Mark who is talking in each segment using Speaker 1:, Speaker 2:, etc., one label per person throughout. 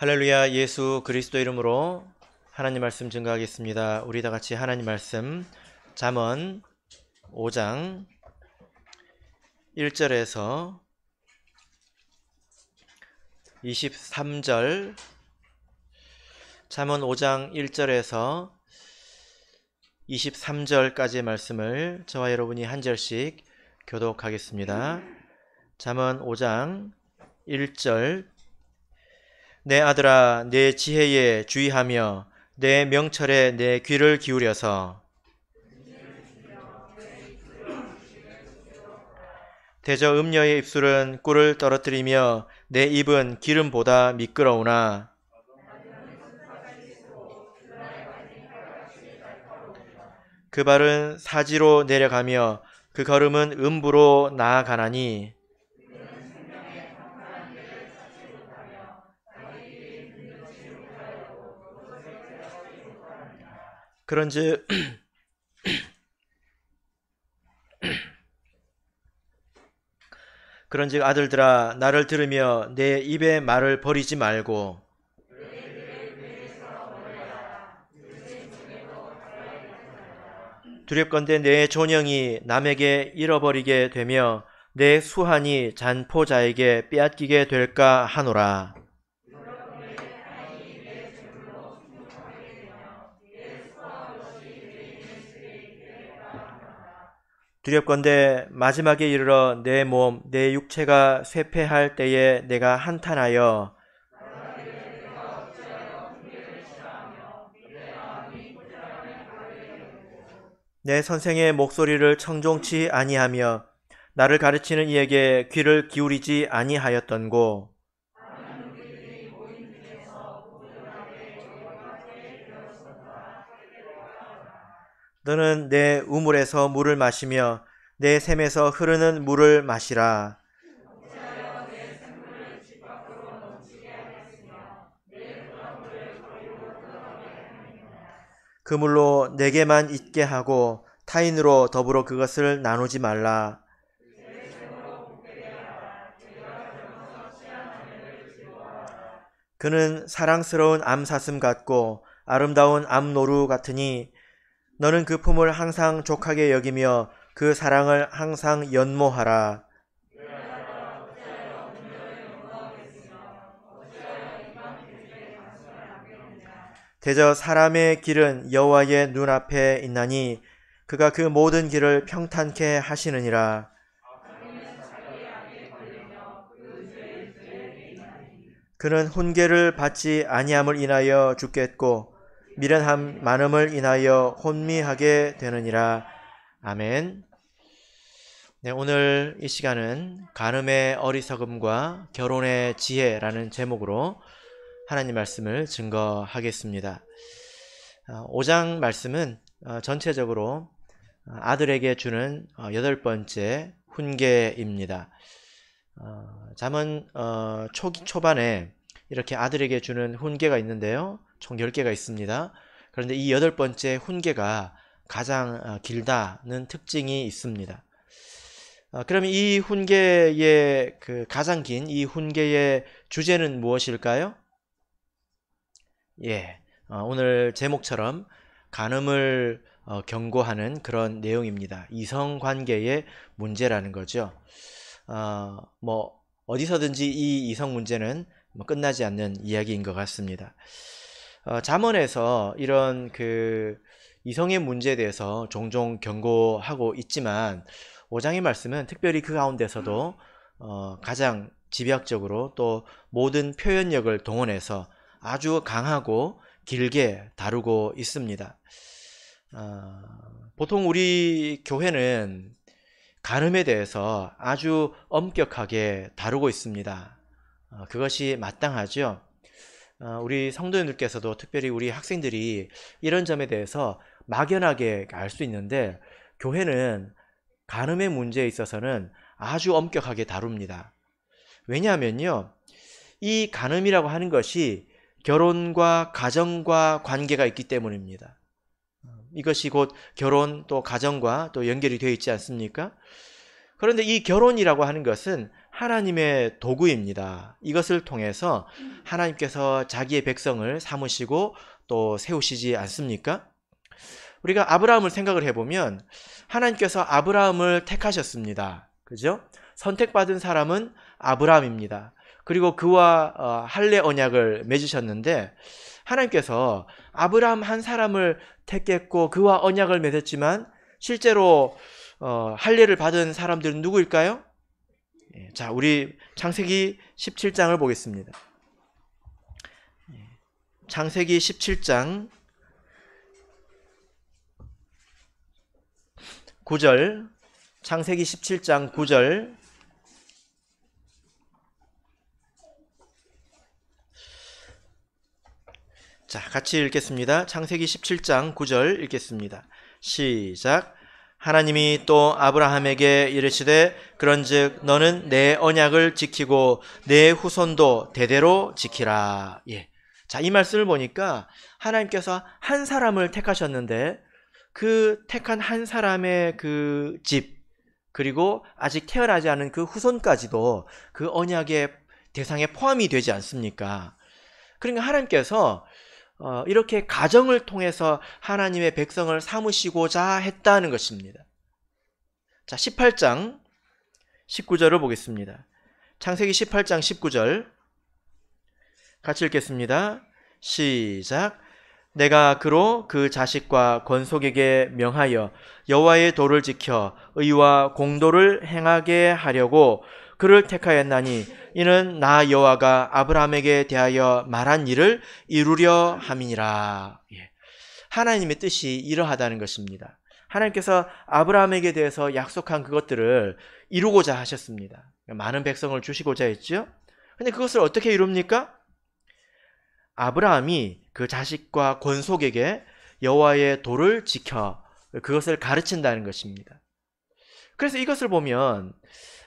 Speaker 1: 할렐루야. 예수 그리스도 이름으로 하나님 말씀 증거하겠습니다. 우리 다 같이 하나님 말씀 잠언 5장 1절에서 23절, 잠언 5장 1절에서 23절까지의 말씀을 저와 여러분이 한 절씩 교독하겠습니다. 잠언 5장 1절. 내 아들아, 내 지혜에 주의하며 내 명철에 내 귀를 기울여서 대저 음녀의 입술은 꿀을 떨어뜨리며 내 입은 기름보다 미끄러우나 그 발은 사지로 내려가며 그 걸음은 음부로 나아가나니 그런즉 아들들아, 나를 들으며 내 입의 말을 버리지 말고 두렵건대 내 존영이 남에게 잃어버리게 되며 내 수한이 잔포자에게 빼앗기게 될까 하노라. 두렵건대 마지막에 이르러 내 몸, 내 육체가 쇠폐할 때에 내가 한탄하여 내 선생의 목소리를 청종치 아니하며 나를 가르치는 이에게 귀를 기울이지 아니하였던고. 너는 내 우물에서 물을 마시며 내 샘에서 흐르는 물을 마시라. 그 물로 내게만 있게 하고 타인으로 더불어 그것을 나누지 말라. 그는 사랑스러운 암사슴 같고 아름다운 암노루 같으니 너는 그 품을 항상 족하게 여기며 그 사랑을 항상 연모하라. 대저 사람의 길은 여호와의 눈앞에 있나니 그가 그 모든 길을 평탄케 하시느니라. 그는 훈계를 받지 아니함을 인하여 죽겠고 미련함 많음을 인하여 혼미하게 되느니라. 아멘. 네, 오늘 이 시간은 간음의 어리석음과 결혼의 지혜라는 제목으로 하나님 말씀을 증거하겠습니다. 5장 말씀은 전체적으로 아들에게 주는 8번째 훈계입니다. 잠언 초반에 이렇게 아들에게 주는 훈계가 있는데요. 총 10개가 있습니다. 그런데 이 8번째 훈계가 가장 길다는 특징이 있습니다. 그러면 이 훈계의 가장 긴 이 훈계의 주제는 무엇일까요? 오늘 제목처럼 간음을 경고하는 그런 내용입니다. 이성관계의 문제라는 거죠. 어디서든지 이 이성 문제는 끝나지 않는 이야기인 것 같습니다. 잠언에서 이런 이성의 문제에 대해서 종종 경고하고 있지만 5장의 말씀은 특별히 그 가운데서도 가장 집약적으로 또 모든 표현력을 동원해서 아주 강하고 길게 다루고 있습니다. 보통 우리 교회는 간음에 대해서 아주 엄격하게 다루고 있습니다. 그것이 마땅하죠. 우리 성도님들께서도 특별히 우리 학생들이 이런 점에 대해서 막연하게 알 수 있는데 교회는 간음의 문제에 있어서는 아주 엄격하게 다룹니다. 왜냐하면요, 이 간음이라고 하는 것이 결혼과 가정과 관계가 있기 때문입니다. 이것이 곧 결혼 또 가정과 또 연결이 되어 있지 않습니까? 그런데 이 결혼이라고 하는 것은 하나님의 도구입니다. 이것을 통해서 하나님께서 자기의 백성을 삼으시고 또 세우시지 않습니까? 우리가 아브라함을 생각을 해보면 하나님께서 아브라함을 택하셨습니다. 그죠? 선택받은 사람은 아브라함입니다. 그리고 그와 할례 언약을 맺으셨는데 하나님께서 아브라함 한 사람을 택했고 그와 언약을 맺었지만 실제로 할례를 받은 사람들은 누구일까요? 자, 우리 창세기 17장을 보겠습니다. 창세기 17장 9절, 창세기 17장 9절. 자, 같이 읽겠습니다. 창세기 17장 9절 읽겠습니다. 시작. 하나님이 또 아브라함에게 이르시되 그런즉 너는 내 언약을 지키고 내 후손도 대대로 지키라. 예. 자, 이 말씀을 보니까 하나님께서 한 사람을 택하셨는데 그 택한 한 사람의 그 집, 그리고 아직 태어나지 않은 그 후손까지도 그 언약의 대상에 포함이 되지 않습니까? 그러니까 하나님께서 이렇게 가정을 통해서 하나님의 백성을 삼으시고자 했다는 것입니다. 자, 18장 19절을 보겠습니다. 창세기 18장 19절 같이 읽겠습니다. 시작. 내가 그로 그 자식과 건속에게 명하여 여호와의 도를 지켜 의와 공도를 행하게 하려고 그를 택하였나니 이는 나 여호와가 아브라함에게 대하여 말한 일을 이루려 함이니라. 하나님의 뜻이 이러하다는 것입니다. 하나님께서 아브라함에게 대해서 약속한 그것들을 이루고자 하셨습니다. 많은 백성을 주시고자 했죠. 근데 그것을 어떻게 이룹니까? 아브라함이 그 자식과 권속에게 여호와의 도를 지켜 그것을 가르친다는 것입니다. 그래서 이것을 보면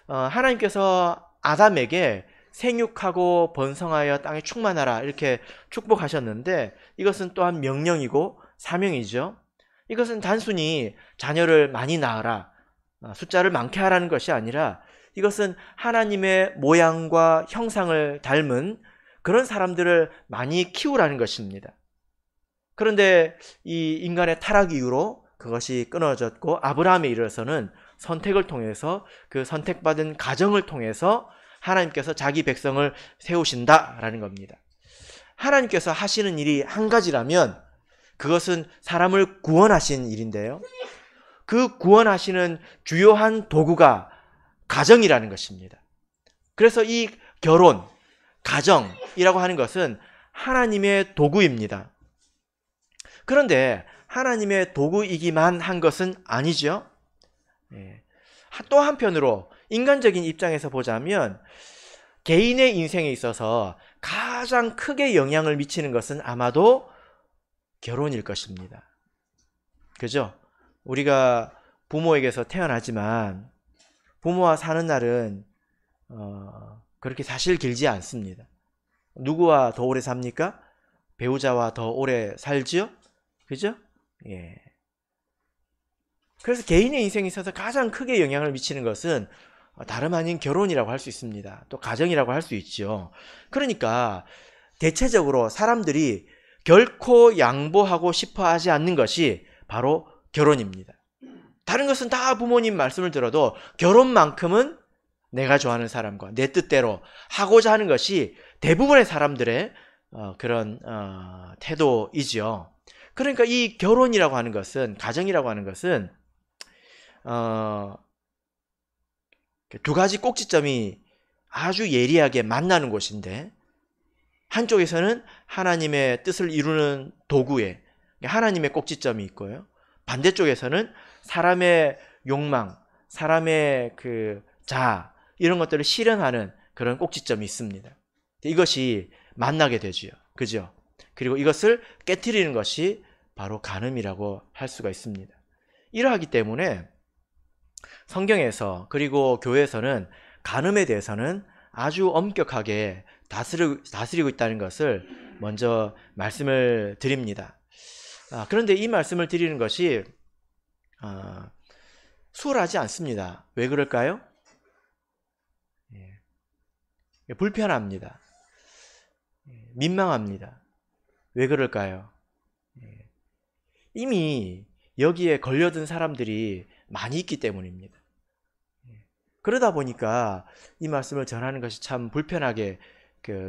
Speaker 1: 하나님께서 아담에게 생육하고 번성하여 땅에 충만하라 이렇게 축복하셨는데 이것은 또한 명령이고 사명이죠. 이것은 단순히 자녀를 많이 낳아라, 숫자를 많게 하라는 것이 아니라 이것은 하나님의 모양과 형상을 닮은 그런 사람들을 많이 키우라는 것입니다. 그런데 이 인간의 타락 이후로 그것이 끊어졌고 아브라함에 이르러서는 선택을 통해서 그 선택받은 가정을 통해서 하나님께서 자기 백성을 세우신다라는 겁니다. 하나님께서 하시는 일이 한 가지라면 그것은 사람을 구원하신 일인데요. 그 구원하시는 주요한 도구가 가정이라는 것입니다. 그래서 이 결혼, 가정이라고 하는 것은 하나님의 도구입니다. 그런데 하나님의 도구이기만 한 것은 아니죠. 또 한편으로 인간적인 입장에서 보자면 개인의 인생에 있어서 가장 크게 영향을 미치는 것은 아마도 결혼일 것입니다. 그죠? 우리가 부모에게서 태어나지만 부모와 사는 날은 그렇게 사실 길지 않습니다. 누구와 더 오래 삽니까? 배우자와 더 오래 살지요? 그죠? 예. 그래서 개인의 인생에 있어서 가장 크게 영향을 미치는 것은 다름 아닌 결혼이라고 할 수 있습니다. 또 가정이라고 할 수 있죠. 그러니까 대체적으로 사람들이 결코 양보하고 싶어 하지 않는 것이 바로 결혼입니다. 다른 것은 다 부모님 말씀을 들어도 결혼만큼은 내가 좋아하는 사람과 내 뜻대로 하고자 하는 것이 대부분의 사람들의 그런 태도이지요. 그러니까 이 결혼이라고 하는 것은, 가정이라고 하는 것은 두 가지 꼭지점이 아주 예리하게 만나는 곳인데, 한쪽에서는 하나님의 뜻을 이루는 도구에 하나님의 꼭지점이 있고요. 반대쪽에서는 사람의 욕망, 사람의 그 자아, 이런 것들을 실현하는 그런 꼭지점이 있습니다. 이것이 만나게 되죠. 그죠? 그리고 이것을 깨트리는 것이 바로 간음이라고 할 수가 있습니다. 이러하기 때문에 성경에서 그리고 교회에서는 간음에 대해서는 아주 엄격하게 다스리고 있다는 것을 먼저 말씀을 드립니다. 그런데 이 말씀을 드리는 것이 수월하지 않습니다. 왜 그럴까요? 불편합니다. 민망합니다. 왜 그럴까요? 이미 여기에 걸려든 사람들이 많이 있기 때문입니다. 그러다 보니까 이 말씀을 전하는 것이 참 불편하게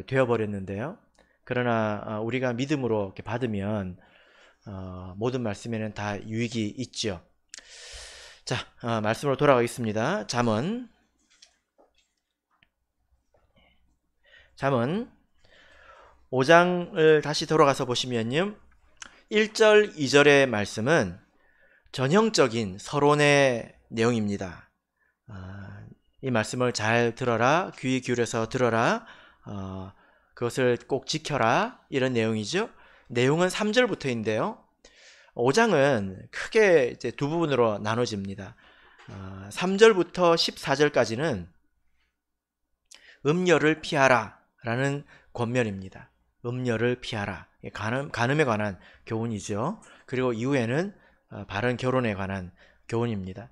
Speaker 1: 되어버렸는데요. 그러나 우리가 믿음으로 이렇게 받으면 모든 말씀에는 다 유익이 있죠. 자, 말씀으로 돌아가겠습니다. 잠언 5장을 다시 돌아가서 보시면요, 1절, 2절의 말씀은 전형적인 서론의 내용입니다. 이 말씀을 잘 들어라, 귀 기울여서 들어라, 그것을 꼭 지켜라, 이런 내용이죠. 내용은 3절부터인데요. 5장은 크게 이제 두 부분으로 나눠집니다. 3절부터 14절까지는 음녀를 피하라 라는 권면입니다. 음녀를 피하라. 간음에 관한 교훈이죠. 그리고 이후에는 바른 결혼에 관한 교훈입니다.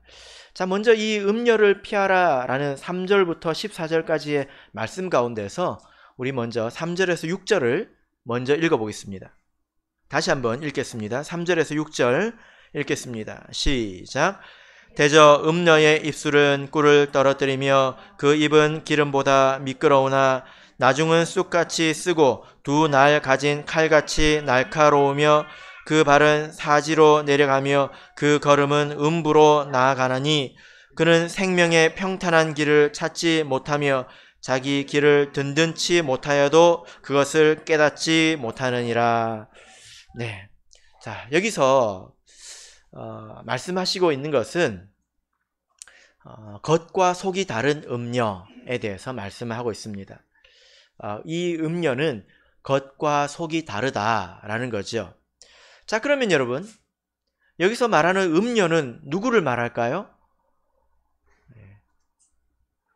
Speaker 1: 자, 먼저 이 음녀를 피하라 라는 3절부터 14절까지의 말씀 가운데서 우리 먼저 3절에서 6절을 먼저 읽어보겠습니다. 다시 한번 읽겠습니다. 3절에서 6절 읽겠습니다. 시작. 대저 음녀의 입술은 꿀을 떨어뜨리며 그 입은 기름보다 미끄러우나 나중은 쑥같이 쓰고 두 날 가진 칼같이 날카로우며 그 발은 사지로 내려가며 그 걸음은 음부로 나아가나니 그는 생명의 평탄한 길을 찾지 못하며 자기 길을 든든치 못하여도 그것을 깨닫지 못하느니라. 네. 자, 여기서 말씀하시고 있는 것은 겉과 속이 다른 음녀에 대해서 말씀하고 있습니다. 이 음녀는 겉과 속이 다르다라는 거죠. 자, 그러면 여러분, 여기서 말하는 음녀는 누구를 말할까요?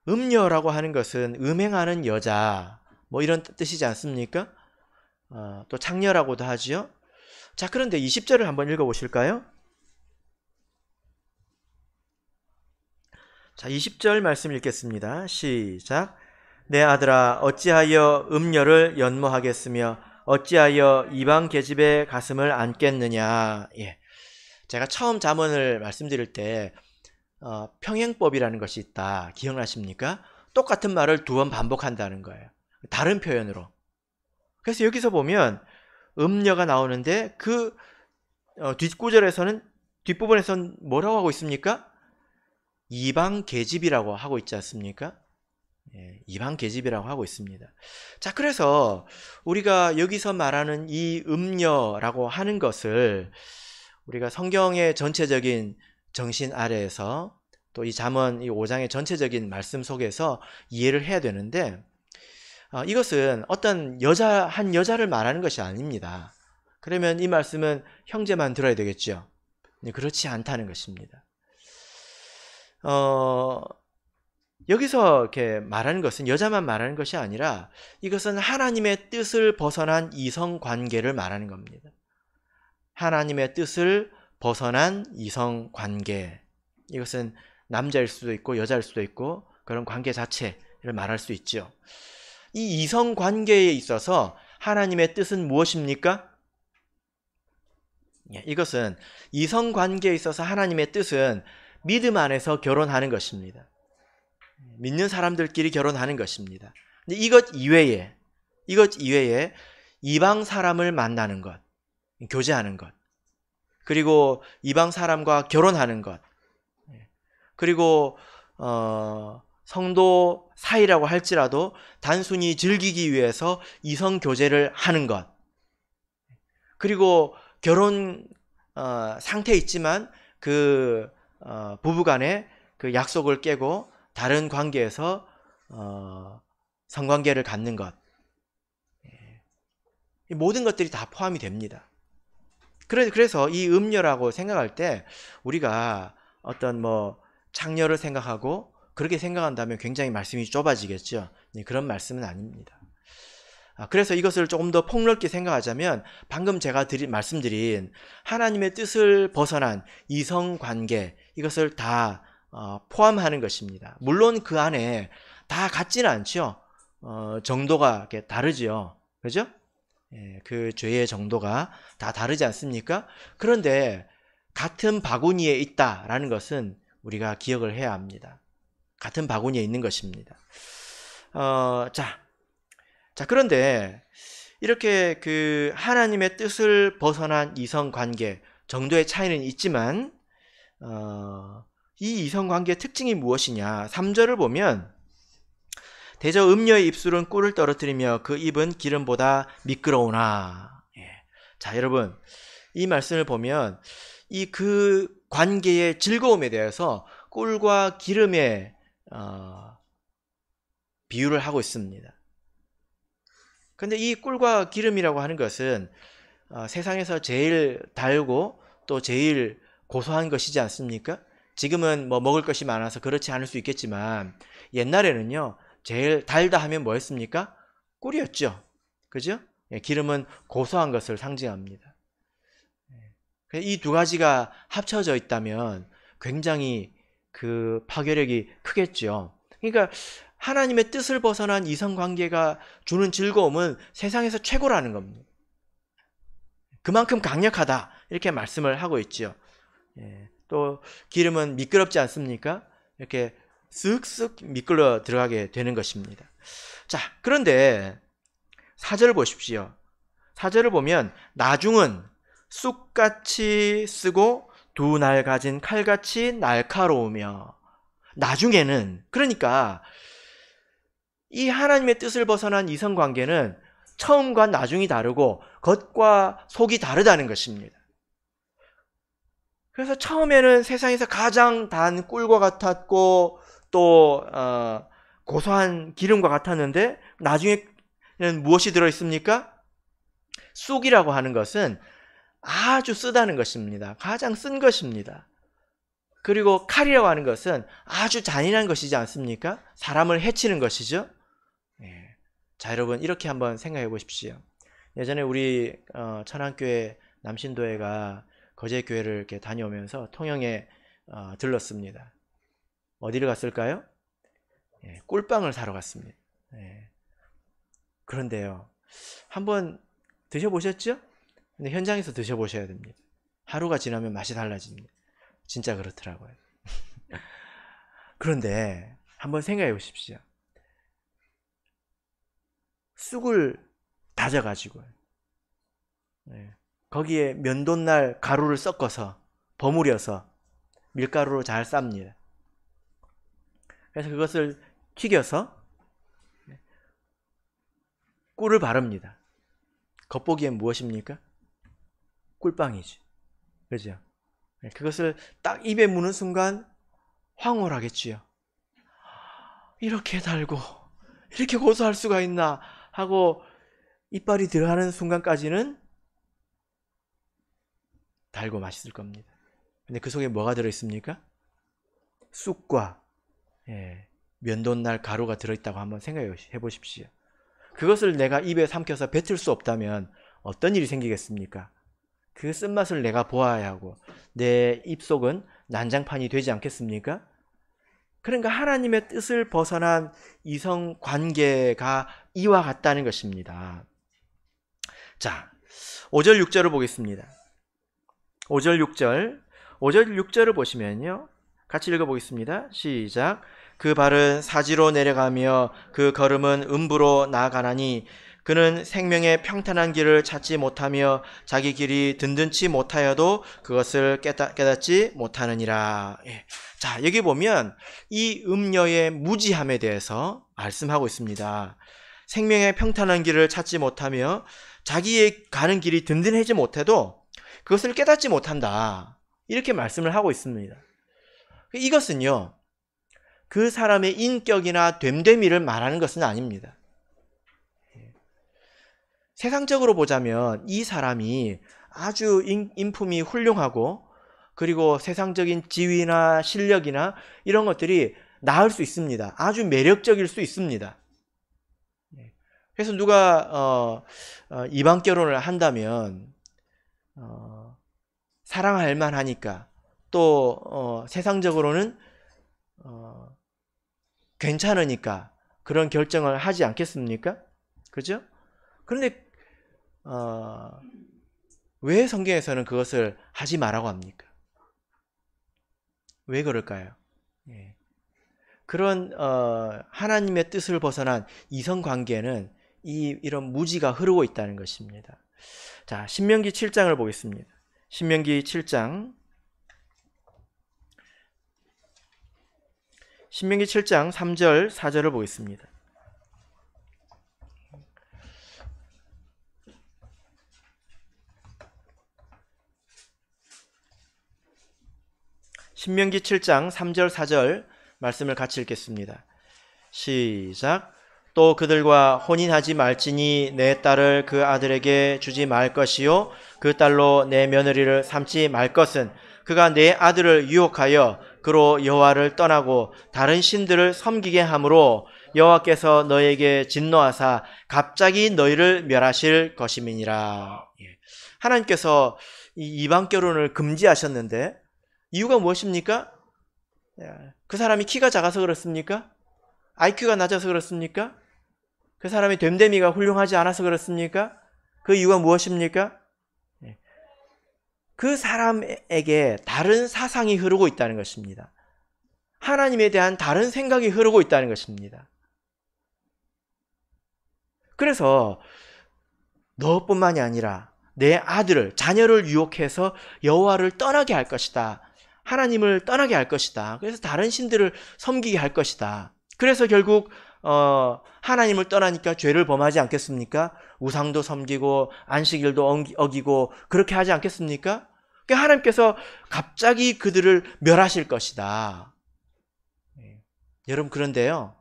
Speaker 1: 음녀라고 하는 것은 음행하는 여자, 뭐 이런 뜻이지 않습니까? 또 창녀라고도 하지요. 자, 그런데 20절을 한번 읽어보실까요? 자, 20절 말씀 읽겠습니다. 시작. 내 아들아, 어찌하여 음녀를 연모하겠으며 어찌하여 이방 계집의 가슴을 안겠느냐. 예. 제가 처음 잠언을 말씀드릴 때 평행법이라는 것이 있다. 기억나십니까? 똑같은 말을 두 번 반복한다는 거예요. 다른 표현으로. 그래서 여기서 보면 음녀가 나오는데 그 뒷부분에서는 뭐라고 하고 있습니까? 이방 계집이라고 하고 있지 않습니까? 예, 이방 계집이라고 하고 있습니다. 자, 그래서 우리가 여기서 말하는 이 음녀라고 하는 것을 우리가 성경의 전체적인 정신 아래에서 또 이 잠언 이 5장의 전체적인 말씀 속에서 이해를 해야 되는데, 이것은 어떤 한 여자를 말하는 것이 아닙니다. 그러면 이 말씀은 형제만 들어야 되겠죠. 그렇지 않다는 것입니다. 여기서 이렇게 말하는 것은 여자만 말하는 것이 아니라 이것은 하나님의 뜻을 벗어난 이성 관계를 말하는 겁니다. 하나님의 뜻을 벗어난 이성 관계. 이것은 남자일 수도 있고 여자일 수도 있고 그런 관계 자체를 말할 수 있죠. 이 이성 관계에 있어서 하나님의 뜻은 무엇입니까? 이것은 이성 관계에 있어서 하나님의 뜻은 믿음 안에서 결혼하는 것입니다. 믿는 사람들끼리 결혼하는 것입니다. 근데 이것 이외에 이방 사람을 만나는 것, 교제하는 것, 그리고 이방 사람과 결혼하는 것, 그리고 성도 사이라고 할지라도 단순히 즐기기 위해서 이성 교제를 하는 것, 그리고 결혼 상태에 있지만 그 부부간에 그 약속을 깨고 다른 관계에서 성관계를 갖는 것, 이 모든 것들이 다 포함이 됩니다. 그래서 이 음녀라고 생각할 때 우리가 어떤 창녀를 생각하고 그렇게 생각한다면 굉장히 말씀이 좁아지겠죠. 그런 말씀은 아닙니다. 그래서 이것을 조금 더 폭넓게 생각하자면 방금 제가 말씀드린 하나님의 뜻을 벗어난 이성관계, 이것을 다 포함하는 것입니다. 물론 그 안에 다 같지는 않죠. 정도가 이렇게 다르지요. 그죠? 예, 그 죄의 정도가 다 다르지 않습니까? 그런데 같은 바구니에 있다라는 것은 우리가 기억을 해야 합니다. 같은 바구니에 있는 것입니다. 자, 그런데 이렇게 그 하나님의 뜻을 벗어난 이성 관계 정도의 차이는 있지만, 이 이성 관계의 특징이 무엇이냐? 3절을 보면, 대저 음녀의 입술은 꿀을 떨어뜨리며 그 입은 기름보다 미끄러우나. 예. 자, 여러분, 이 말씀을 보면 이 그 관계의 즐거움에 대해서 꿀과 기름의 비유를 하고 있습니다. 근데 이 꿀과 기름이라고 하는 것은 세상에서 제일 달고 또 제일 고소한 것이지 않습니까? 지금은 뭐 먹을 것이 많아서 그렇지 않을 수 있겠지만 옛날에는요, 제일 달다 하면 뭐였습니까? 꿀이었죠. 그죠? 예, 기름은 고소한 것을 상징합니다. 이 두 가지가 합쳐져 있다면 굉장히 그 파괴력이 크겠죠. 그러니까 하나님의 뜻을 벗어난 이성관계가 주는 즐거움은 세상에서 최고라는 겁니다. 그만큼 강력하다 이렇게 말씀을 하고 있죠. 예, 또 기름은 미끄럽지 않습니까? 이렇게 쓱쓱 미끌러 들어가게 되는 것입니다. 자, 그런데 4절을 보십시오. 4절을 보면 나중은 쑥같이 쓰고 두 날 가진 칼같이 날카로우며, 나중에는, 그러니까 이 하나님의 뜻을 벗어난 이성관계는 처음과 나중이 다르고 겉과 속이 다르다는 것입니다. 그래서 처음에는 세상에서 가장 단 꿀과 같았고 또 고소한 기름과 같았는데 나중에는 무엇이 들어있습니까? 쑥이라고 하는 것은 아주 쓰다는 것입니다. 가장 쓴 것입니다. 그리고 칼이라고 하는 것은 아주 잔인한 것이지 않습니까? 사람을 해치는 것이죠. 예. 자, 여러분 이렇게 한번 생각해 보십시오. 예전에 우리 천안교회 남신도회가 거제교회를 이렇게 다녀오면서 통영에 들렀습니다. 어디를 갔을까요? 예, 꿀빵을 사러 갔습니다. 예. 그런데요, 한번 드셔보셨죠? 근데 현장에서 드셔보셔야 됩니다. 하루가 지나면 맛이 달라집니다. 진짜 그렇더라고요. 그런데 한번 생각해 보십시오. 쑥을 다져가지고 거기에 면도날 가루를 섞어서 버무려서 밀가루로 잘 쌉니다. 그래서 그것을 튀겨서 꿀을 바릅니다. 겉보기엔 무엇입니까? 꿀빵이지. 그죠? 그것을 딱 입에 무는 순간 황홀하겠지요. 이렇게 달고 이렇게 고소할 수가 있나 하고 이빨이 들어가는 순간까지는 달고 맛있을 겁니다. 근데 그 속에 뭐가 들어있습니까? 쑥과 면도날 가루가 들어있다고 한번 생각해 보십시오. 그것을 내가 입에 삼켜서 뱉을 수 없다면 어떤 일이 생기겠습니까? 그 쓴맛을 내가 보아야 하고 내 입속은 난장판이 되지 않겠습니까? 그러니까 하나님의 뜻을 벗어난 이성 관계가 이와 같다는 것입니다. 자, 5절 6절을 보겠습니다. 5절 6절을 보시면요, 같이 읽어보겠습니다. 시작. 그 발은 사지로 내려가며 그 걸음은 음부로 나아가나니 그는 생명의 평탄한 길을 찾지 못하며 자기 길이 든든치 못하여도 그것을 깨닫지 못하느니라. 예. 자, 여기 보면 이 음녀의 무지함에 대해서 말씀하고 있습니다. 생명의 평탄한 길을 찾지 못하며 자기의 가는 길이 든든하지 못해도 그것을 깨닫지 못한다. 이렇게 말씀을 하고 있습니다. 이것은요, 그 사람의 인격이나 됨됨이를 말하는 것은 아닙니다. 세상적으로 보자면 이 사람이 아주 인품이 훌륭하고 그리고 세상적인 지위나 실력이나 이런 것들이 나을 수 있습니다. 아주 매력적일 수 있습니다. 그래서 누가 이방 결혼을 한다면 사랑할 만하니까 또 세상적으로는 괜찮으니까 그런 결정을 하지 않겠습니까? 그죠? 그런데 왜 성경에서는 그것을 하지 말라고 합니까? 왜 그럴까요? 예. 그런 하나님의 뜻을 벗어난 이성관계는 이런 무지가 흐르고 있다는 것입니다. 자, 신명기 7장을 보겠습니다. 신명기 7장 3절 4절을 보겠습니다. 신명기 7장 3절 4절 말씀을 같이 읽겠습니다. 시작. 또 그들과 혼인하지 말지니 내 딸을 그 아들에게 주지 말 것이요 그 딸로 내 며느리를 삼지 말 것은 그가 내 아들을 유혹하여 그로 여호와를 떠나고 다른 신들을 섬기게 함으로 여호와께서 너에게 진노하사 갑자기 너희를 멸하실 것임이니라. 하나님께서 이 이방 결혼을 금지하셨는데 이유가 무엇입니까? 그 사람이 키가 작아서 그렇습니까? IQ가 낮아서 그렇습니까? 그 사람이 됨됨이가 훌륭하지 않아서 그렇습니까? 그 이유가 무엇입니까? 그 사람에게 다른 사상이 흐르고 있다는 것입니다. 하나님에 대한 다른 생각이 흐르고 있다는 것입니다. 그래서 너뿐만이 아니라 내 아들을, 자녀를 유혹해서 여호와를 떠나게 할 것이다. 하나님을 떠나게 할 것이다. 그래서 다른 신들을 섬기게 할 것이다. 그래서 결국 하나님을 떠나니까 죄를 범하지 않겠습니까? 우상도 섬기고 안식일도 어기고 그렇게 하지 않겠습니까? 그러니까 하나님께서 갑자기 그들을 멸하실 것이다. 여러분, 그런데요,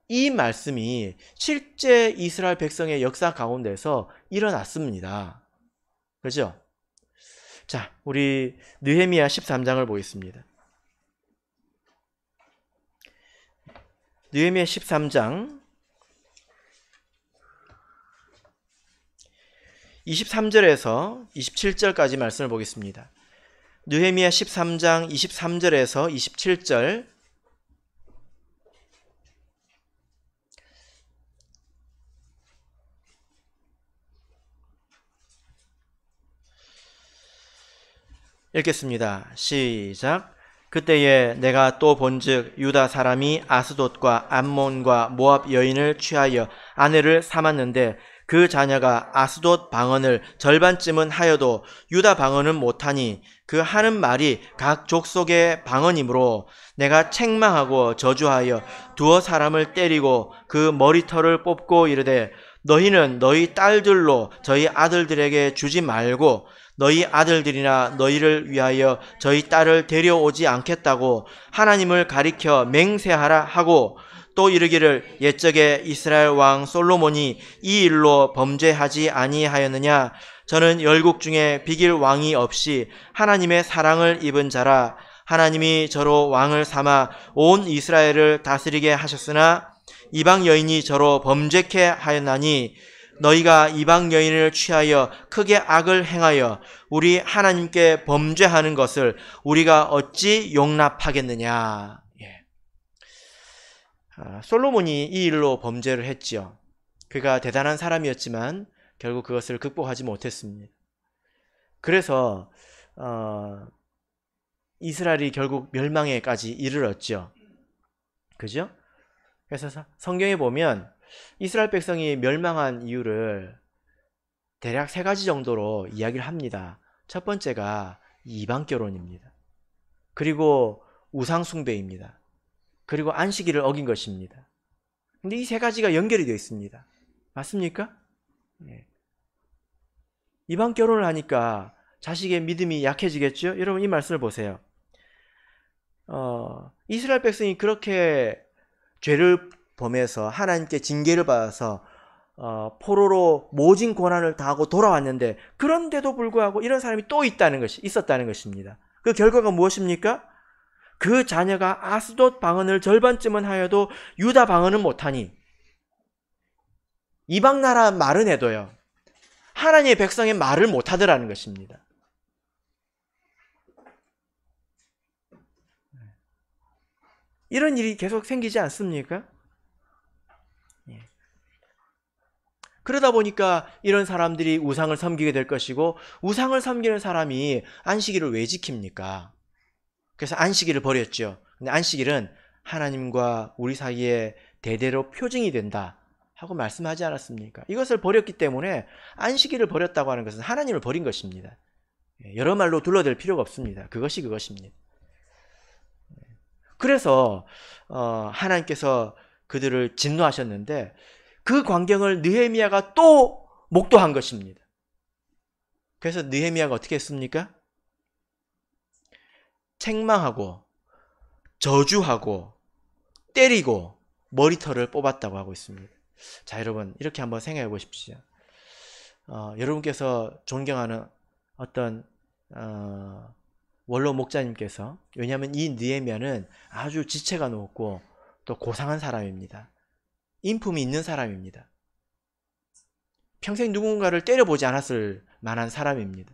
Speaker 1: 이 말씀이 실제 이스라엘 백성의 역사 가운데서 일어났습니다. 그렇죠? 자, 우리 느헤미야 13장을 보겠습니다. 느헤미야 13장 23절에서 27절까지 말씀을 보겠습니다. 느헤미야 13장 23절에서 27절 읽겠습니다. 시작. 그때에 내가 또 본즉 유다 사람이 아스돗과 암몬과 모압 여인을 취하여 아내를 삼았는데 그 자녀가 아스돗 방언을 절반쯤은 하여도 유다 방언은 못하니 그 하는 말이 각 족속의 방언이므로 내가 책망하고 저주하여 두어 사람을 때리고 그 머리털을 뽑고 이르되 너희는 너희 딸들로 저희 아들들에게 주지 말고 너희 아들들이나 너희를 위하여 저희 딸을 데려오지 않겠다고 하나님을 가리켜 맹세하라 하고 또 이르기를 옛적에 이스라엘 왕 솔로몬이 이 일로 범죄하지 아니하였느냐. 저는 열국 중에 비길 왕이 없이 하나님의 사랑을 입은 자라. 하나님이 저로 왕을 삼아 온 이스라엘을 다스리게 하셨으나 이방 여인이 저로 범죄케 하였나니 너희가 이방 여인을 취하여 크게 악을 행하여 우리 하나님께 범죄하는 것을 우리가 어찌 용납하겠느냐. 솔로몬이 이 일로 범죄를 했지요. 그가 대단한 사람이었지만 결국 그것을 극복하지 못했습니다. 그래서 이스라엘이 결국 멸망에까지 이르렀죠. 그죠? 그래서 성경에 보면 이스라엘 백성이 멸망한 이유를 대략 세 가지 정도로 이야기를 합니다. 첫 번째가 이방 결혼입니다. 그리고 우상 숭배입니다. 그리고 안식일을 어긴 것입니다. 근데 이 세 가지가 연결이 되어 있습니다. 맞습니까? 네. 이방 결혼을 하니까 자식의 믿음이 약해지겠죠? 여러분, 이 말씀을 보세요. 이스라엘 백성이 그렇게 죄를 범해서 하나님께 징계를 받아서 포로로 모진 고난을 당하고 돌아왔는데, 그런데도 불구하고 이런 사람이 또 있었다는 것입니다. 그 결과가 무엇입니까? 그 자녀가 아스돗 방언을 절반쯤은 하여도 유다 방언은 못하니, 이방 나라 말은 해도요, 하나님의 백성의 말을 못하더라는 것입니다. 이런 일이 계속 생기지 않습니까? 그러다 보니까 이런 사람들이 우상을 섬기게 될 것이고, 우상을 섬기는 사람이 안식일을 왜 지킵니까? 그래서 안식일을 버렸죠. 근데 안식일은 하나님과 우리 사이에 대대로 표징이 된다 하고 말씀하지 않았습니까? 이것을 버렸기 때문에 안식일을 버렸다고 하는 것은 하나님을 버린 것입니다. 여러 말로 둘러댈 필요가 없습니다. 그것이 그것입니다. 그래서 하나님께서 그들을 진노하셨는데, 그 광경을 느헤미야가 또 목도한 것입니다. 그래서 느헤미야가 어떻게 했습니까? 책망하고 저주하고 때리고 머리털을 뽑았다고 하고 있습니다. 자, 여러분, 이렇게 한번 생각해 보십시오. 여러분께서 존경하는 어떤 원로 목자님께서, 왜냐하면 이 느헤미야는 아주 지체가 높고 또 고상한 사람입니다. 인품이 있는 사람입니다. 평생 누군가를 때려보지 않았을 만한 사람입니다.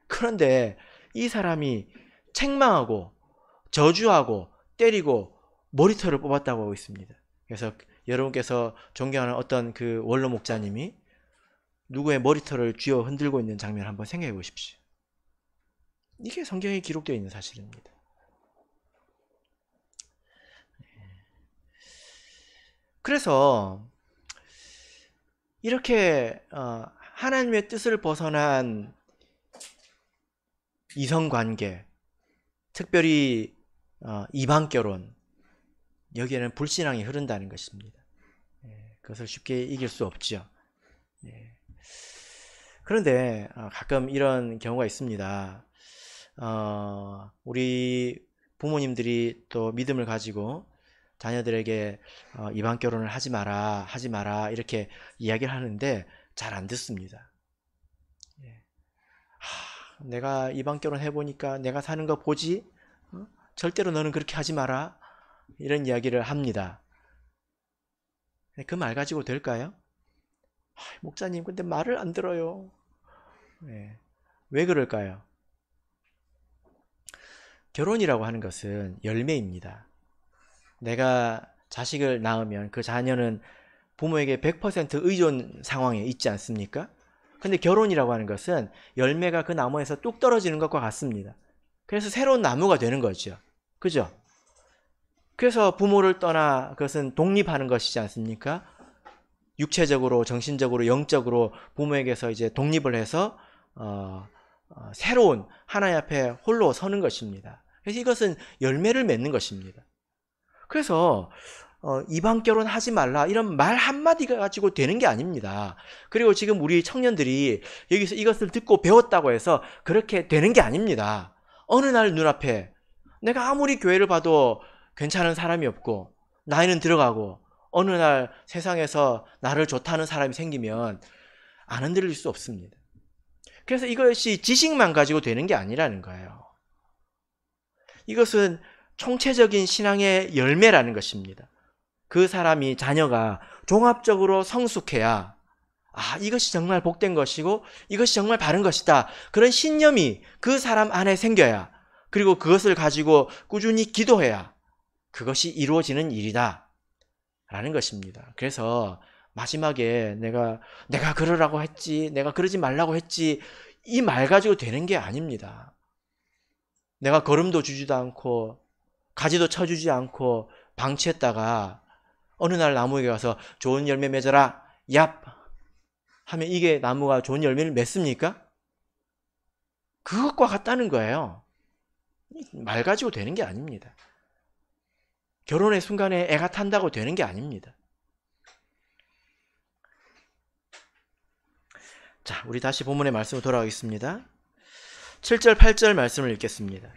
Speaker 1: 그런데 이 사람이 책망하고 저주하고 때리고 머리털을 뽑았다고 하고 있습니다. 그래서 여러분께서 존경하는 어떤 그 원로 목자님이 누구의 머리털을 쥐어 흔들고 있는 장면을 한번 생각해 보십시오. 이게 성경에 기록되어 있는 사실입니다. 그래서 이렇게 하나님의 뜻을 벗어난 이성관계, 특별히 이방 결혼, 여기에는 불신앙이 흐른다는 것입니다. 그것을 쉽게 이길 수 없죠. 그런데 가끔 이런 경우가 있습니다. 우리 부모님들이 또 믿음을 가지고 자녀들에게 이방 결혼을 하지 마라 이렇게 이야기를 하는데 잘 안 듣습니다. 내가 이방 결혼 해보니까 내가 사는 거 보지? 절대로 너는 그렇게 하지 마라, 이런 이야기를 합니다. 그 말 가지고 될까요? 목사님, 근데 말을 안 들어요. 왜 그럴까요? 결혼이라고 하는 것은 열매입니다. 내가 자식을 낳으면 그 자녀는 부모에게 100% 의존 상황에 있지 않습니까? 근데 결혼이라고 하는 것은 열매가 그 나무에서 뚝 떨어지는 것과 같습니다. 그래서 새로운 나무가 되는 거죠. 그죠? 그래서 부모를 떠나 그것은 독립하는 것이지 않습니까? 육체적으로, 정신적으로, 영적으로 부모에게서 이제 독립을 해서 새로운 하나님 앞에 홀로 서는 것입니다. 그래서 이것은 열매를 맺는 것입니다. 그래서 이방 결혼하지 말라, 이런 말 한마디가 가지고 되는 게 아닙니다. 그리고 지금 우리 청년들이 여기서 이것을 듣고 배웠다고 해서 그렇게 되는 게 아닙니다. 어느 날 눈앞에 내가 아무리 교회를 봐도 괜찮은 사람이 없고 나이는 들어가고 어느 날 세상에서 나를 좋다는 사람이 생기면 안 흔들릴 수 없습니다. 그래서 이것이 지식만 가지고 되는 게 아니라는 거예요. 이것은 총체적인 신앙의 열매라는 것입니다. 그 사람이, 자녀가 종합적으로 성숙해야 이것이 정말 복된 것이고 이것이 정말 바른 것이다, 그런 신념이 그 사람 안에 생겨야, 그리고 그것을 가지고 꾸준히 기도해야 그것이 이루어지는 일이다 라는 것입니다. 그래서 마지막에 내가 그러라고 했지, 내가 그러지 말라고 했지, 이 말 가지고 되는 게 아닙니다. 내가 걸음도 주지도 않고 가지도 쳐주지 않고 방치했다가 어느 날 나무에게 가서 좋은 열매 맺어라, 얍 하면 이게 나무가 좋은 열매를 맺습니까? 그것과 같다는 거예요. 말 가지고 되는 게 아닙니다. 결혼의 순간에 애가 탄다고 되는 게 아닙니다. 자, 우리 다시 본문의 말씀으로 돌아가겠습니다. 7절 8절 말씀을 읽겠습니다.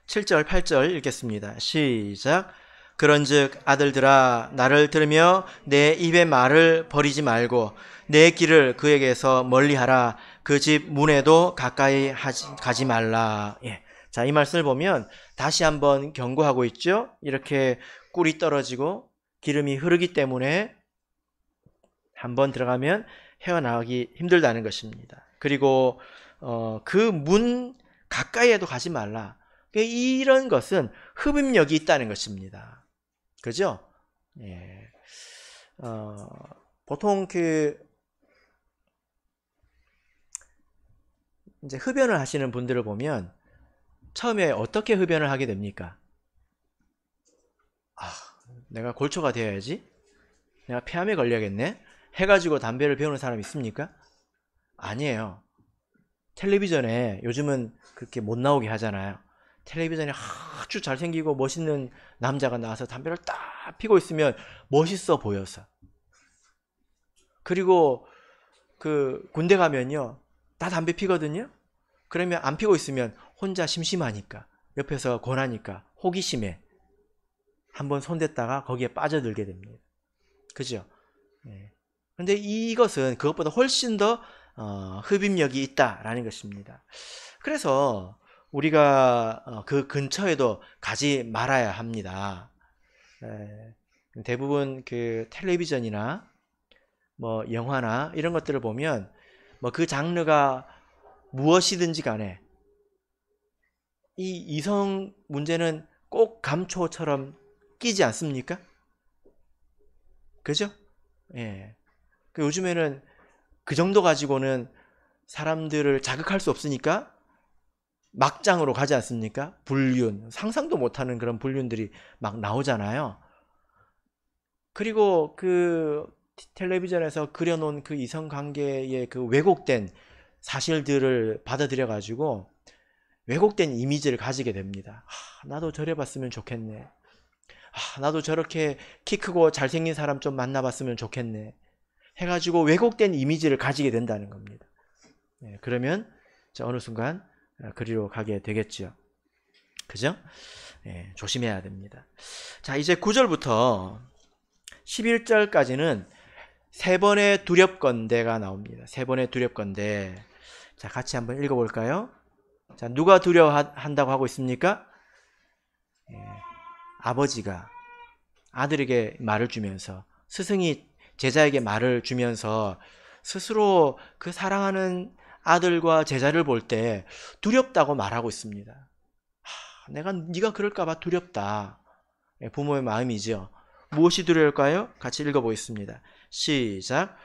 Speaker 1: 7절 8절 읽겠습니다. 시작. 그런즉 아들들아, 나를 들으며 내 입의 말을 버리지 말고 내 길을 그에게서 멀리하라. 그 집 문에도 가까이 가지 말라. 자, 이 말씀을 보면 다시 한번 경고하고 있죠. 이렇게 꿀이 떨어지고 기름이 흐르기 때문에 한번 들어가면 헤어나가기 힘들다는 것입니다. 그리고 그 문 가까이에도 가지 말라. 이런 것은 흡입력이 있다는 것입니다. 그죠? 보통 이제 흡연을 하시는 분들을 보면 처음에 어떻게 흡연을 하게 됩니까? 내가 골초가 되어야지, 내가 폐암에 걸려야겠네 해가지고 담배를 피우는 사람 있습니까? 아니에요. 텔레비전에 요즘은 그렇게 못 나오게 하잖아요. 텔레비전에 아주 잘생기고 멋있는 남자가 나와서 담배를 딱 피고 있으면 멋있어 보여서. 그리고 군대 가면요, 다 담배 피거든요. 그러면 안 피고 있으면 혼자 심심하니까, 옆에서 권하니까 호기심에 한번 손댔다가 거기에 빠져들게 됩니다. 그죠? 근데 이것은 그것보다 훨씬 더 흡입력이 있다라는 것입니다. 그래서 우리가 그 근처에도 가지 말아야 합니다. 대부분 텔레비전이나 뭐 영화나 이런 것들을 보면 뭐 그 장르가 무엇이든지 간에 이 이성 문제는 꼭 감초처럼 끼지 않습니까? 그죠? 예. 요즘에는 그 정도 가지고는 사람들을 자극할 수 없으니까 막장으로 가지 않습니까? 불륜, 상상도 못하는 그런 불륜들이 막 나오잖아요. 그리고 텔레비전에서 그려놓은 그 이성관계의 그 왜곡된 사실들을 받아들여 가지고 왜곡된 이미지를 가지게 됩니다. 나도 저래 봤으면 좋겠네. 나도 저렇게 키 크고 잘생긴 사람 좀 만나봤으면 좋겠네 해가지고 왜곡된 이미지를 가지게 된다는 겁니다. 그러면 어느 순간 그리로 가게 되겠죠. 그죠? 조심해야 됩니다. 자, 이제 9절부터 11절까지는 세 번의 두렵건대가 나옵니다. 세 번의 두렵건대. 자, 같이 한번 읽어볼까요? 자, 누가 두려워한다고 하고 있습니까? 아버지가 아들에게 말을 주면서, 스승이 제자에게 말을 주면서 스스로 그 사랑하는 아들과 제자를 볼 때 두렵다고 말하고 있습니다. 네가 그럴까봐 두렵다. 부모의 마음이죠. 무엇이 두려울까요? 같이 읽어보겠습니다. 시작.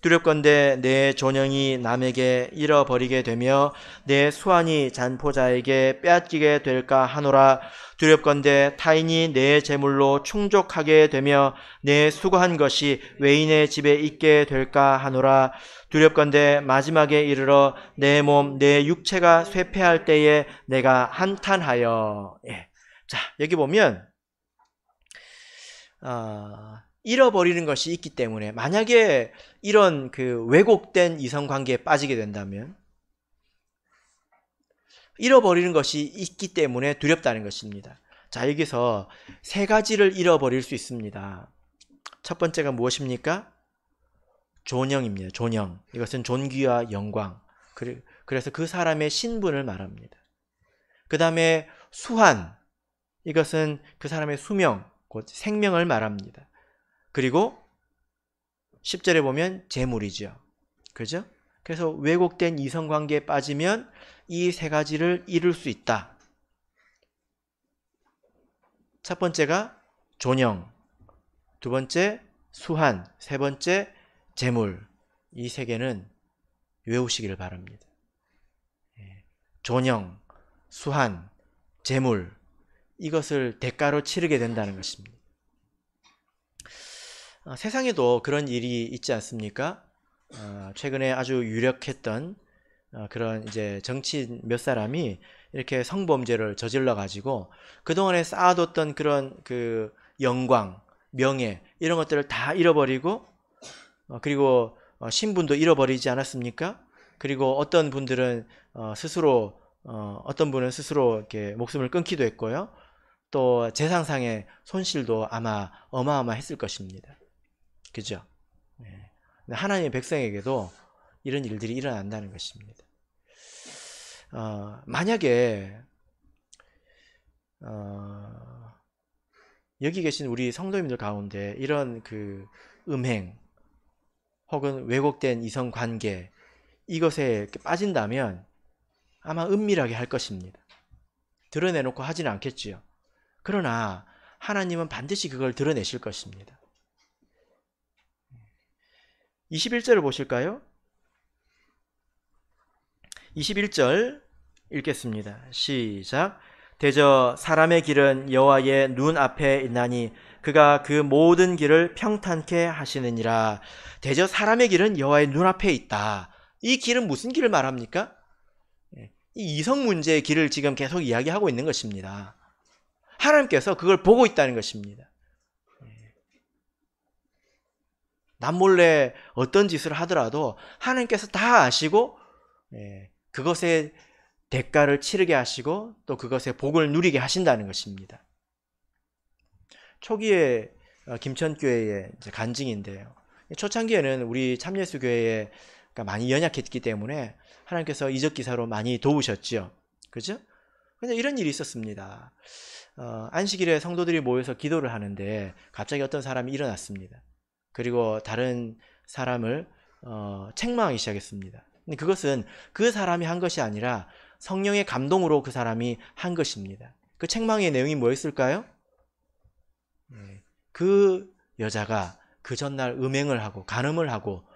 Speaker 1: 두렵건대 내 존영이 남에게 잃어버리게 되며 내 수완이 잔포자에게 빼앗기게 될까 하노라. 두렵건대 타인이 내 재물로 충족하게 되며 내 수고한 것이 외인의 집에 있게 될까 하노라. 두렵건대 마지막에 이르러 내 몸, 내 육체가 쇠폐할 때에 내가 한탄하여. 자, 여기 보면 잃어버리는 것이 있기 때문에, 만약에 이런 왜곡된 이성관계에 빠지게 된다면 잃어버리는 것이 있기 때문에 두렵다는 것입니다. 자, 여기서 세 가지를 잃어버릴 수 있습니다. 첫 번째가 무엇입니까? 존영입니다. 존영. 이것은 존귀와 영광. 그래서 그 사람의 신분을 말합니다. 그 다음에 수한. 이것은 그 사람의 수명, 곧 생명을 말합니다. 그리고 10절에 보면 재물이죠. 그죠? 그래서 왜곡된 이성관계에 빠지면 이 세 가지를 잃을 수 있다. 첫 번째가 존영, 두 번째 수한, 세 번째 재물. 이 세 개는 외우시기를 바랍니다. 존영, 수한, 재물, 이것을 대가로 치르게 된다는 것입니다. 세상에도 그런 일이 있지 않습니까? 최근에 아주 유력했던 그런 이제 정치인 몇 사람이 이렇게 성범죄를 저질러 가지고 그동안에 쌓아뒀던 그런 영광, 명예, 이런 것들을 다 잃어버리고, 그리고 신분도 잃어버리지 않았습니까? 그리고 어떤 분들은 스스로 어떤 분은 스스로 이렇게 목숨을 끊기도 했고요. 또 재산상의 손실도 아마 어마어마했을 것입니다. 그죠? 하나님의 백성에게도 이런 일들이 일어난다는 것입니다. 만약에 여기 계신 우리 성도님들 가운데 이런 음행 혹은 왜곡된 이성관계, 이것에 빠진다면 아마 은밀하게 할 것입니다. 드러내놓고 하지는 않겠지요. 그러나 하나님은 반드시 그걸 드러내실 것입니다. 21절을 보실까요? 21절 읽겠습니다. 시작. 대저 사람의 길은 여호와의 눈 앞에 있나니 그가 그 모든 길을 평탄케 하시느니라. 대저 사람의 길은 여호와의 눈 앞에 있다. 이 길은 무슨 길을 말합니까? 이 이성 문제의 길을 지금 계속 이야기하고 있는 것입니다. 하나님께서 그걸 보고 있다는 것입니다. 남몰래 어떤 짓을 하더라도 하나님께서 다 아시고 그것의 대가를 치르게 하시고 또 그것의 복을 누리게 하신다는 것입니다. 초기에 김천교회의 간증인데요. 초창기에는 우리 참예수교회에 많이 연약했기 때문에 하나님께서 이적 기사로 많이 도우셨죠. 그죠? 근데 이런 일이 있었습니다. 안식일에 성도들이 모여서 기도를 하는데 갑자기 어떤 사람이 일어났습니다. 그리고 다른 사람을 책망하기 시작했습니다. 근데 그것은 그 사람이 한 것이 아니라 성령의 감동으로 그 사람이 한 것입니다. 그 책망의 내용이 뭐였을까요? 그 여자가 그 전날 음행을 하고 간음을 하고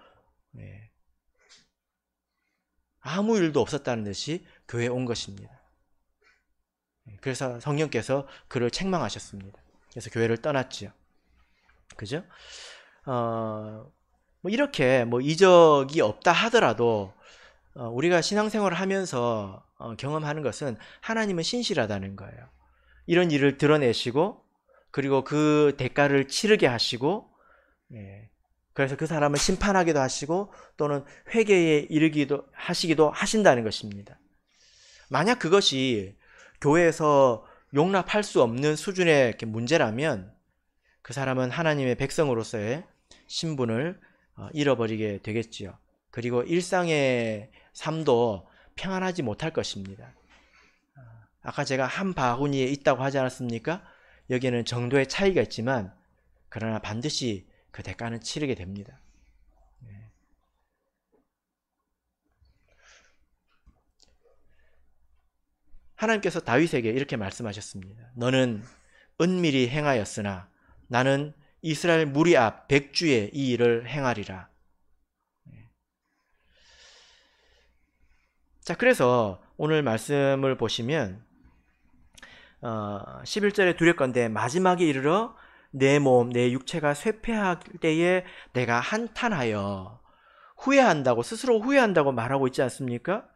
Speaker 1: 아무 일도 없었다는 듯이 교회에 온 것입니다. 그래서 성령께서 그를 책망하셨습니다. 그래서 교회를 떠났지요. 그죠? 뭐 이렇게 뭐 이적이 없다 하더라도 우리가 신앙생활을 하면서 경험하는 것은 하나님은 신실하다는 거예요. 이런 일을 드러내시고 그리고 그 대가를 치르게 하시고 그래서 그 사람을 심판하기도 하시고 또는 회개에 이르기도 하신다는 것입니다. 만약 그것이 교회에서 용납할 수 없는 수준의 문제라면 그 사람은 하나님의 백성으로서의 신분을 잃어버리게 되겠지요. 그리고 일상의 삶도 평안하지 못할 것입니다. 아까 제가 한 바구니에 있다고 하지 않았습니까? 여기에는 정도의 차이가 있지만 그러나 반드시 그 대가는 치르게 됩니다. 하나님께서 다윗에게 이렇게 말씀하셨습니다. 너는 은밀히 행하였으나 나는 이스라엘 무리 앞 백주에 이 일을 행하리라. 자, 그래서 오늘 말씀을 보시면 11절에 두렵건대 마지막에 이르러 내 몸, 내 육체가 쇠폐할 때에 내가 한탄하여 후회한다고, 스스로 후회한다고 말하고 있지 않습니까?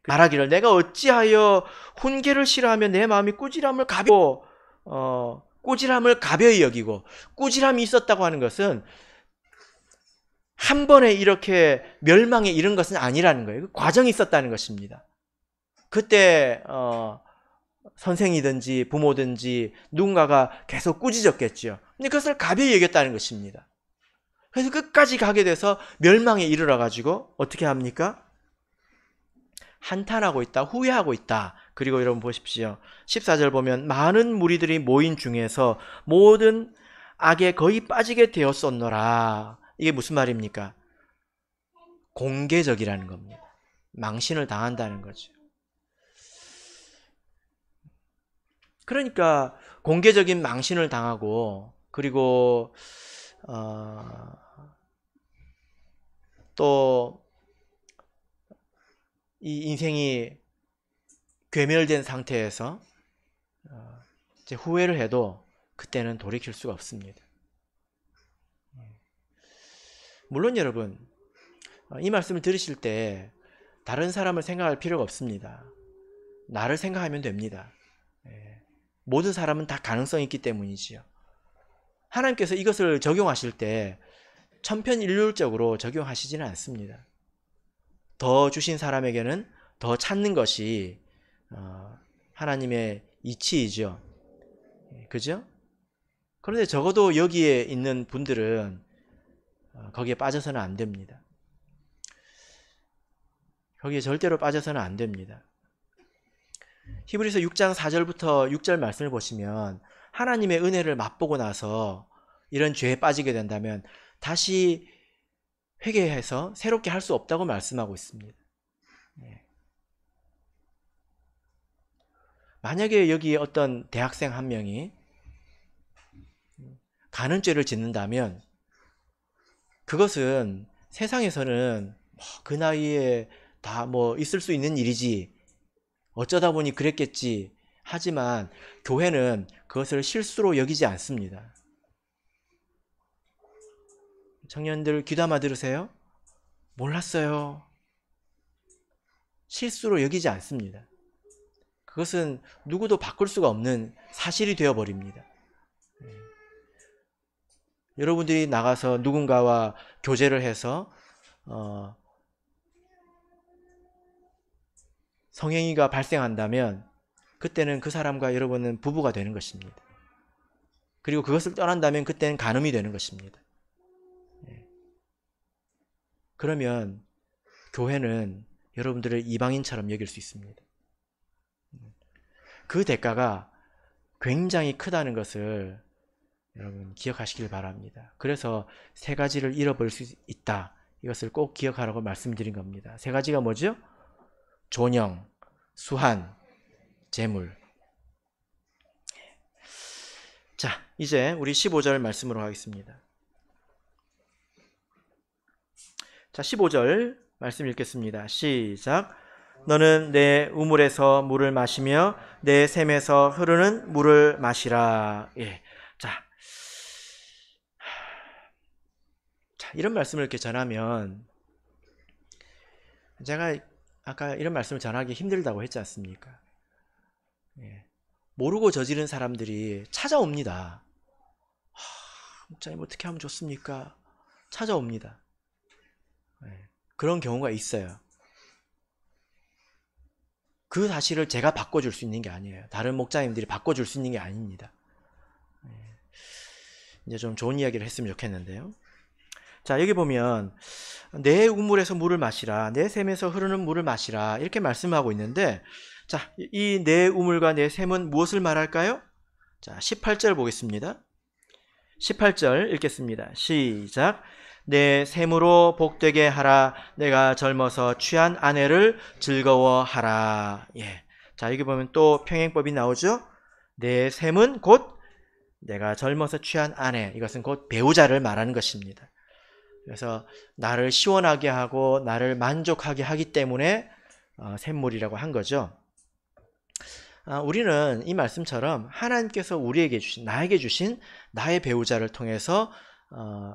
Speaker 1: 말하기를 내가 어찌하여 훈계를 싫어하며 내 마음이 꾸지람을 가벼이 여기고, 꾸지람이 있었다고 하는 것은 한 번에 이렇게 멸망에 이른 것은 아니라는 거예요. 과정이 있었다는 것입니다. 그때 선생이든지 부모든지 누군가가 계속 꾸짖었겠죠. 근데 그것을 가벼이 여겼다는 것입니다. 그래서 끝까지 가게 돼서 멸망에 이르러 가지고 어떻게 합니까? 한탄하고 있다, 후회하고 있다. 그리고 여러분 보십시오. 14절 보면 많은 무리들이 모인 중에서 모든 악에 거의 빠지게 되었었노라. 이게 무슨 말입니까? 공개적이라는 겁니다. 망신을 당한다는 거죠. 그러니까 공개적인 망신을 당하고 그리고 또 이 인생이 괴멸된 상태에서 이제 후회를 해도 그때는 돌이킬 수가 없습니다. 물론 여러분 이 말씀을 들으실 때 다른 사람을 생각할 필요가 없습니다. 나를 생각하면 됩니다. 모든 사람은 다 가능성이 있기 때문이지요. 하나님께서 이것을 적용하실 때 천편일률적으로 적용하시지는 않습니다. 더 주신 사람에게는 더 찾는 것이 하나님의 이치이죠. 그죠? 그런데 적어도 여기에 있는 분들은 거기에 빠져서는 안 됩니다. 거기에 절대로 빠져서는 안 됩니다. 히브리서 6장 4절부터 6절 말씀을 보시면 하나님의 은혜를 맛보고 나서 이런 죄에 빠지게 된다면 다시 회개해서 새롭게 할 수 없다고 말씀하고 있습니다. 만약에 여기 어떤 대학생 한 명이 간음죄를 짓는다면 그것은 세상에서는 그 나이에 다 뭐 있을 수 있는 일이지, 어쩌다 보니 그랬겠지. 하지만 교회는 그것을 실수로 여기지 않습니다. 청년들 귀담아 들으세요. 몰랐어요. 실수로 여기지 않습니다. 그것은 누구도 바꿀 수가 없는 사실이 되어버립니다. 여러분들이 나가서 누군가와 교제를 해서 성행위가 발생한다면 그때는 그 사람과 여러분은 부부가 되는 것입니다. 그리고 그것을 떠난다면 그때는 간음이 되는 것입니다. 그러면 교회는 여러분들을 이방인처럼 여길 수 있습니다. 그 대가가 굉장히 크다는 것을 여러분 기억하시길 바랍니다. 그래서 세 가지를 잃어버릴 수 있다. 이것을 꼭 기억하라고 말씀드린 겁니다. 세 가지가 뭐죠? 존영, 수한, 재물. 자, 이제 우리 15절 말씀으로 가겠습니다. 자, 15절 말씀 읽겠습니다. 시작. 너는 내 우물에서 물을 마시며 내 샘에서 흐르는 물을 마시라. 예. 자, 이런 말씀을 이렇게 전하면, 제가 아까 이런 말씀을 전하기 힘들다고 했지 않습니까? 예. 모르고 저지른 사람들이 찾아옵니다. 목사님 어떻게 하면 좋습니까? 찾아옵니다. 예. 그런 경우가 있어요. 그 사실을 제가 바꿔줄 수 있는 게 아니에요. 다른 목사님들이 바꿔줄 수 있는 게 아닙니다. 예. 이제 좀 좋은 이야기를 했으면 좋겠는데요. 자, 여기 보면 내 우물에서 물을 마시라, 내 샘에서 흐르는 물을 마시라, 이렇게 말씀하고 있는데, 자, 이 내 우물과 내 샘은 무엇을 말할까요? 자, 18절 보겠습니다. 18절 읽겠습니다. 시작. 내 샘으로 복되게 하라. 내가 젊어서 취한 아내를 즐거워하라. 예. 자, 여기 보면 또 평행법이 나오죠. 내 샘은 곧 내가 젊어서 취한 아내, 이것은 곧 배우자를 말하는 것입니다. 그래서 나를 시원하게 하고 나를 만족하게 하기 때문에 샘물이라고 한 거죠. 우리는 이 말씀처럼 하나님께서 우리에게 주신, 나에게 주신 나의 배우자를 통해서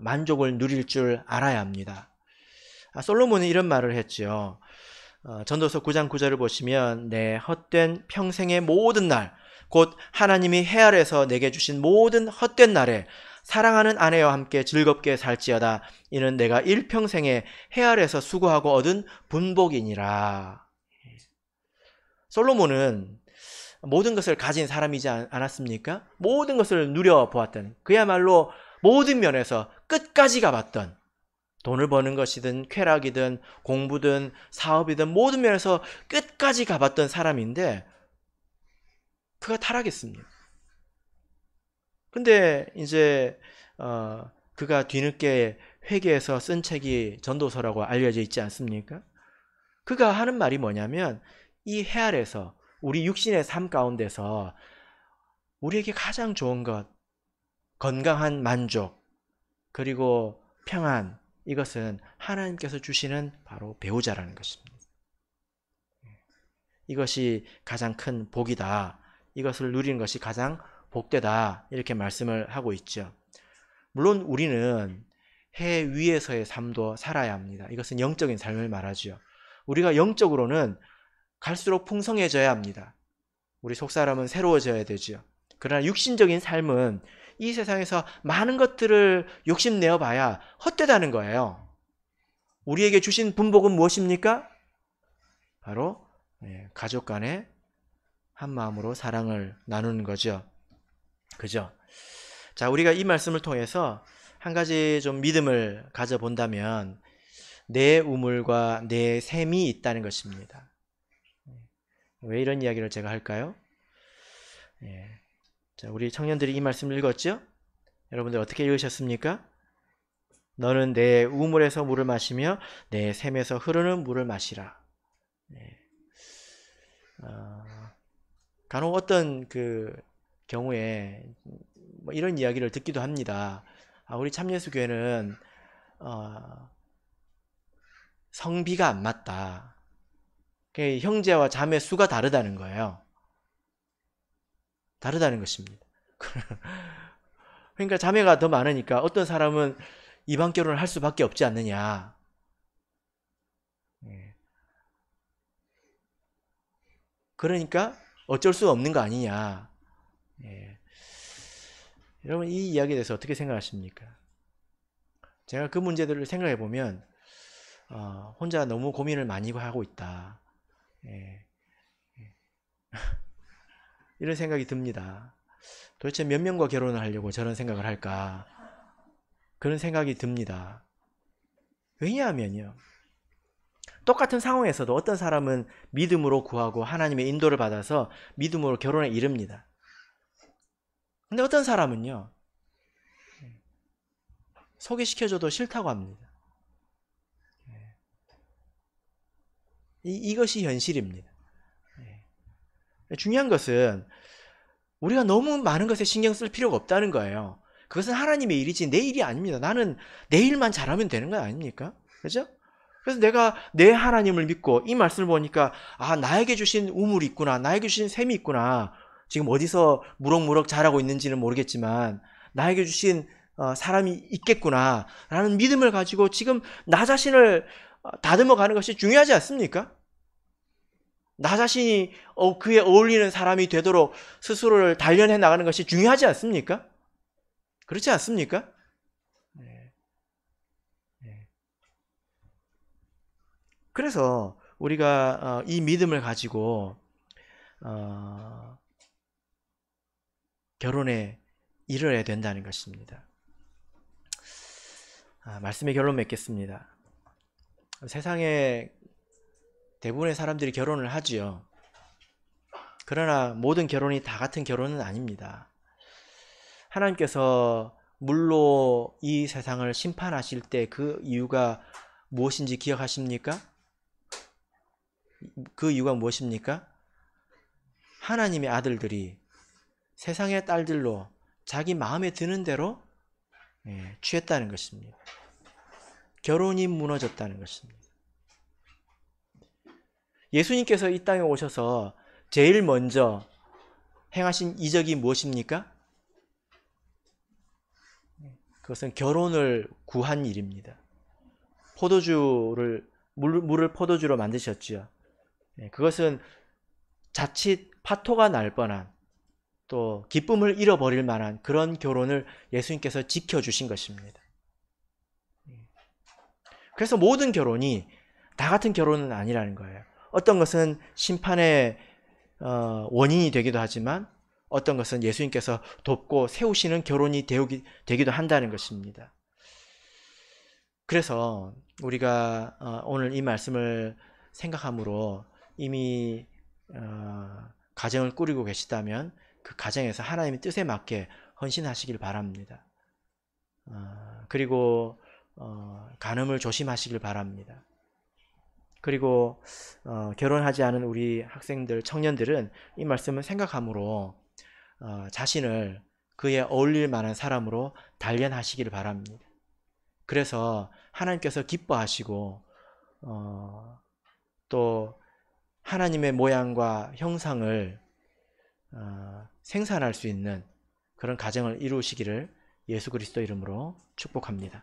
Speaker 1: 만족을 누릴 줄 알아야 합니다. 솔로몬은 이런 말을 했죠. 전도서 9장 9절을 보시면 내 헛된 평생의 모든 날, 곧 하나님이 해 아래에서 내게 주신 모든 헛된 날에 사랑하는 아내와 함께 즐겁게 살지어다. 이는 내가 일평생에 해 아래에서 수고하고 얻은 분복이니라. 솔로몬은 모든 것을 가진 사람이지 않았습니까? 모든 것을 누려보았던, 그야말로 모든 면에서 끝까지 가봤던, 돈을 버는 것이든 쾌락이든 공부든 사업이든 모든 면에서 끝까지 가봤던 사람인데 그가 타락했습니다. 근데 이제 그가 뒤늦게 회개해서 쓴 책이 전도서라고 알려져 있지 않습니까? 그가 하는 말이 뭐냐면, 이 해 아래에서 우리 육신의 삶 가운데서 우리에게 가장 좋은 것, 건강한 만족, 그리고 평안, 이것은 하나님께서 주시는 바로 배우자라는 것입니다. 이것이 가장 큰 복이다. 이것을 누리는 것이 가장 복되다. 이렇게 말씀을 하고 있죠. 물론 우리는 해 위에서의 삶도 살아야 합니다. 이것은 영적인 삶을 말하죠. 우리가 영적으로는 갈수록 풍성해져야 합니다. 우리 속사람은 새로워져야 되죠. 그러나 육신적인 삶은 이 세상에서 많은 것들을 욕심내어 봐야 헛되다는 거예요. 우리에게 주신 분복은 무엇입니까? 바로 가족 간에 한 마음으로 사랑을 나누는 거죠. 그죠? 자, 우리가 이 말씀을 통해서 한 가지 좀 믿음을 가져본다면 내 우물과 내 샘이 있다는 것입니다. 왜 이런 이야기를 제가 할까요? 자, 우리 청년들이 이 말씀을 읽었죠? 여러분들 어떻게 읽으셨습니까? 너는 내 우물에서 물을 마시며 내 샘에서 흐르는 물을 마시라. 간혹 어떤 그 경우에 뭐 이런 이야기를 듣기도 합니다. 우리 참예수교회는 성비가 안 맞다. 형제와 자매 수가 다르다는 거예요. 다르다는 것입니다. 그러니까 자매가 더 많으니까 어떤 사람은 이방 결혼을 할 수밖에 없지 않느냐. 그러니까 어쩔 수 없는 거 아니냐. 여러분 이 이야기에 대해서 어떻게 생각하십니까? 제가 그 문제들을 생각해 보면 혼자 너무 고민을 많이 하고 있다. 이런 생각이 듭니다. 도대체 몇 명과 결혼을 하려고 저런 생각을 할까? 그런 생각이 듭니다. 왜냐하면요. 똑같은 상황에서도 어떤 사람은 믿음으로 구하고 하나님의 인도를 받아서 믿음으로 결혼에 이릅니다. 근데 어떤 사람은요. 소개시켜줘도 싫다고 합니다. 이것이 현실입니다. 중요한 것은 우리가 너무 많은 것에 신경 쓸 필요가 없다는 거예요. 그것은 하나님의 일이지 내 일이 아닙니다. 나는 내 일만 잘하면 되는 거 아닙니까? 그죠? 그래서 내가 내 하나님을 믿고 이 말씀을 보니까 나에게 주신 우물이 있구나. 나에게 주신 샘이 있구나. 지금 어디서 무럭무럭 자라고 있는지는 모르겠지만 나에게 주신 사람이 있겠구나 라는 믿음을 가지고 지금 나 자신을 다듬어 가는 것이 중요하지 않습니까? 나 자신이 그에 어울리는 사람이 되도록 스스로를 단련해 나가는 것이 중요하지 않습니까? 그렇지 않습니까? 그래서 우리가 이 믿음을 가지고 결혼에 이르러야 된다는 것입니다. 말씀의 결론 맺겠습니다. 세상에 대부분의 사람들이 결혼을 하지요. 그러나 모든 결혼이 다 같은 결혼은 아닙니다. 하나님께서 물로 이 세상을 심판하실 때 그 이유가 무엇인지 기억하십니까? 그 이유가 무엇입니까? 하나님의 아들들이 세상의 딸들로 자기 마음에 드는 대로 취했다는 것입니다. 결혼이 무너졌다는 것입니다. 예수님께서 이 땅에 오셔서 제일 먼저 행하신 이적이 무엇입니까? 그것은 결혼을 구한 일입니다. 물을 포도주로 만드셨지요. 그것은 자칫 파토가 날 뻔한 또 기쁨을 잃어버릴 만한 그런 결혼을 예수님께서 지켜주신 것입니다. 그래서 모든 결혼이 다 같은 결혼은 아니라는 거예요. 어떤 것은 심판의 원인이 되기도 하지만 어떤 것은 예수님께서 돕고 세우시는 결혼이 되기도 한다는 것입니다. 그래서 우리가 오늘 이 말씀을 생각함으로 이미 가정을 꾸리고 계시다면 그 가정에서 하나님의 뜻에 맞게 헌신하시길 바랍니다. 그리고 간음을 조심하시길 바랍니다. 그리고 결혼하지 않은 우리 학생들, 청년들은 이 말씀을 생각함으로 자신을 그에 어울릴 만한 사람으로 단련하시길 바랍니다. 그래서 하나님께서 기뻐하시고 또 하나님의 모양과 형상을 생산할 수 있는 그런 가정을 이루시기를 예수 그리스도 이름으로 축복합니다.